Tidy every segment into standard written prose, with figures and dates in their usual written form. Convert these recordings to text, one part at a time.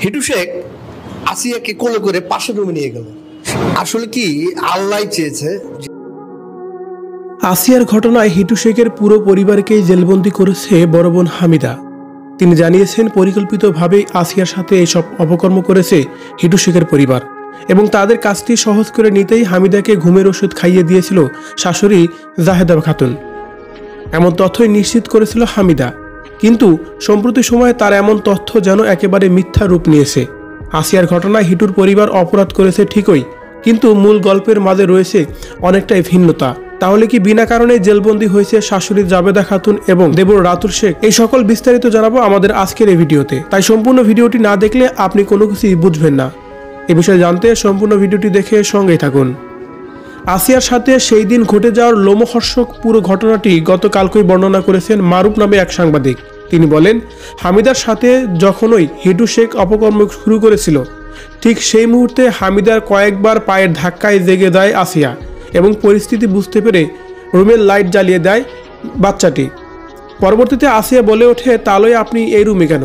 হিটু শেখ আসিয়াকে কোলে করে পাশের রুমে নিয়ে গেল। আসলে কি আল্লাহ চেয়েছে। আসিয়ার ঘটনায় হিটু শেখের পুরো পরিবারকেই জেলবন্দি করেছে বড় বোন হামিদা। তিনি জানিয়েছেন পরিকল্পিতভাবেই আসিয়ার সাথে এসব অপকর্ম করেছে হিটু শেখের পরিবার এবং তাদের কাজটি সহজ করে নিতেই হামিদাকে ঘুমের ওষুধ খাইয়ে দিয়েছিল শাশুড়ি জাহেদা খাতুন। এমন তথ্যই নিশ্চিত করেছিল হামিদা, কিন্তু সম্প্রতি সময়ে তার এমন তথ্য যেন একেবারে মিথ্যা রূপ নিয়েছে। আসিয়ার ঘটনায় হিটুর পরিবার অপরাধ করেছে ঠিকই, কিন্তু মূল গল্পের মাঝে রয়েছে অনেকটাই ভিন্নতা। তাহলে কি বিনা কারণে জেলবন্দি হয়েছে শাশুড়ি জাবেদা খাতুন এবং দেবর রাতুল শেখ? এই সকল বিস্তারিত জানাবো আমাদের আজকের এই ভিডিওতে, তাই সম্পূর্ণ ভিডিওটি না দেখলে আপনি কোনো কিছুই বুঝবেন না। এ বিষয়ে জানতে সম্পূর্ণ ভিডিওটি দেখে সঙ্গেই থাকুন। আসিয়ার সাথে সেই দিন ঘটে যাওয়ার লোমহর্ষক পুরো ঘটনাটি গতকালকেই বর্ণনা করেছেন মারুফ নামে এক সাংবাদিক। তিনি বলেন, হামিদার সাথে যখনই হিটু শেখ অপকর্ম শুরু করেছিল, ঠিক সেই মুহূর্তে হামিদার কয়েকবার পায়ের ধাক্কায় জেগে দেয় আসিয়া এবং পরিস্থিতি বুঝতে পেরে রুমের লাইট জ্বালিয়ে দেয় বাচ্চাটি। পরবর্তীতে আসিয়া বলে ওঠে, তাহলে আপনি এই রুমে কেন,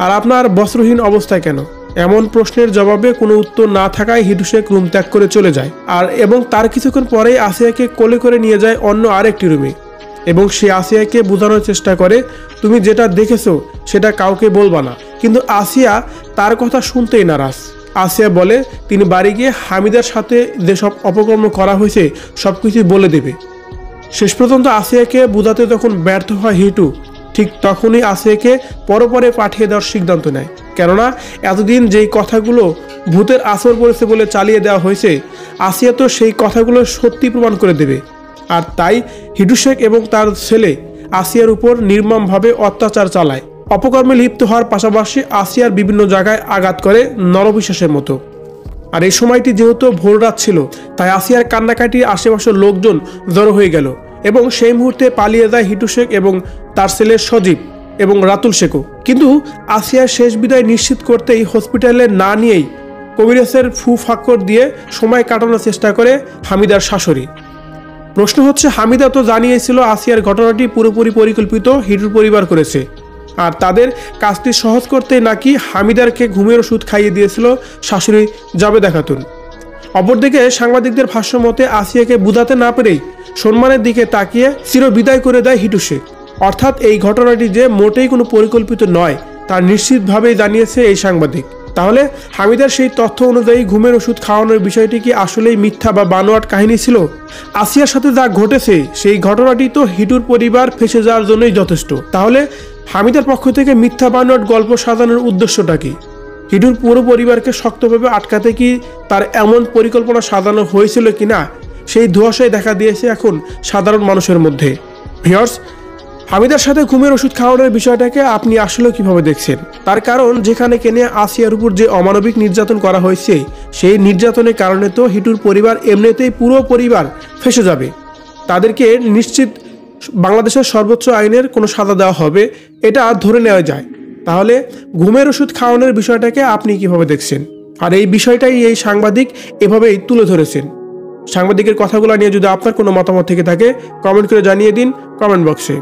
আর আপনার বস্ত্রহীন অবস্থায় কেন? এমন প্রশ্নের জবাবে কোনো উত্তর না থাকায় হিটু শেখ রুম ত্যাগ করে চলে যায় এবং তার কিছুক্ষণ পরেই আসিয়াকে কোলে করে নিয়ে যায় অন্য আরেকটি রুমে এবং সে আসিয়াকে বোঝানোর চেষ্টা করে, তুমি যেটা দেখেছো সেটা কাউকে বলবা না। কিন্তু আসিয়া তার কথা শুনতেই নারাজ। আসিয়া বলে তিনি বাড়ি গিয়ে হামিদার সাথে যেসব অপকর্ম করা হয়েছে সব কিছুই বলে দেবে। শেষ পর্যন্ত আসিয়াকে বোঝাতে যখন ব্যর্থ হয় হিটু, ঠিক তখনই আসিয়াকে পরপরে পাঠিয়ে দেওয়ার সিদ্ধান্ত নেয়। কেননা এতদিন যেই কথাগুলো ভূতের আসর পড়েছে বলে চালিয়ে দেওয়া হয়েছে, আসিয়া তো সেই কথাগুলো সত্যি প্রমাণ করে দেবে। আর তাই হিটু শেখ এবং তার ছেলে আসিয়ার উপর নির্মমভাবে অত্যাচার চালায়। অপকর্মে লিপ্ত হওয়ার পাশাপাশি আসিয়ার বিভিন্ন জায়গায় আঘাত করে নরবিশ্বাসের মতো। আর এই সময়টি যেহেতু ভোর রাত ছিল, তাই আসিয়ার কান্নাকাটি আশেপাশের লোকজন জড়ো হয়ে গেল এবং সেই মুহূর্তে পালিয়ে যায় হিটু শেখ এবং তার ছেলে সজীব এবং রাতুল শেখও। কিন্তু আসিয়ার শেষ বিদায় নিশ্চিত করতেই হসপিটালে না নিয়েই কবিরাজের ফাক্কর দিয়ে সময় কাটানোর চেষ্টা করে হামিদার শাশুড়ি। প্রশ্ন হচ্ছে, হামিদা তো জানিয়েছিল আসিয়ার ঘটনাটি পুরোপুরি পরিকল্পিত হিটুর পরিবার করেছে, আর তাদের কাজটি সহজ করতে নাকি হামিদারকে ঘুমের ওষুধ খাইয়ে দিয়েছিল শাশুড়ি জাবেদা খাতুন। অপরদিকে সাংবাদিকদের ভাষ্য মতে আসিয়াকে বুঝাতে না পেরেই সম্মানের দিকে তাকিয়ে চিরবিদায় করে দেয় হিটু শেখ। অর্থাৎ এই ঘটনাটি যে মোটেই কোনো পরিকল্পিত নয় তা নিশ্চিতভাবেই জানিয়েছে এই সাংবাদিক। তাহলে হামিদার সেই তথ্য অনুযায়ী ঘুমের ওষুধ খাওয়ানোর বিষয়টি কি আসলেই মিথ্যা বা বানোয়াট কাহিনী ছিল? আসিয়ার সাথে যা ঘটেছে সেই ঘটনাটি তো হিটুর পরিবার ফেঁসে যাওয়ার জন্যই যথেষ্ট। তাহলে হামিদার পক্ষ থেকে মিথ্যা বানোয়াট গল্প সাজানোর উদ্দেশ্যটা কি? হিটুর পুরো পরিবারকে শক্তভাবে আটকাতে কি তার এমন পরিকল্পনা সাজানো হয়েছিল কিনা, সেই ধোঁয়াশায় দেখা দিয়েছে এখন সাধারণ মানুষের মধ্যে। ভিউয়ার্স, হামিদার সাথে ঘুমের ওষুধ খাওয়ানোর বিষয়টাকে আপনি আসলে কিভাবে দেখছেন? তার কারণ, যেখানে কেনে আসিয়ার উপর যে অমানবিক নির্যাতন করা হয়েছে, সেই নির্যাতনের কারণে তো হিটুর পরিবার এমনিতেই পুরো পরিবার ফেঁসে যাবে। তাদেরকে নিশ্চিত বাংলাদেশের সর্বোচ্চ আইনের কোনো সাজা দেওয়া হবে, এটা ধরে নেওয়া যায়। তাহলে ঘুমের ওষুধ খাওয়ানোর বিষয়টাকে আপনি কিভাবে দেখছেন? আর এই বিষয়টাই এই সাংবাদিক এভাবেই তুলে ধরেছেন। সাংবাদিকের কথাগুলো নিয়ে যদি আপনার কোনো মতামত থেকে থাকে, কমেন্ট করে জানিয়ে দিন কমেন্ট বক্সে।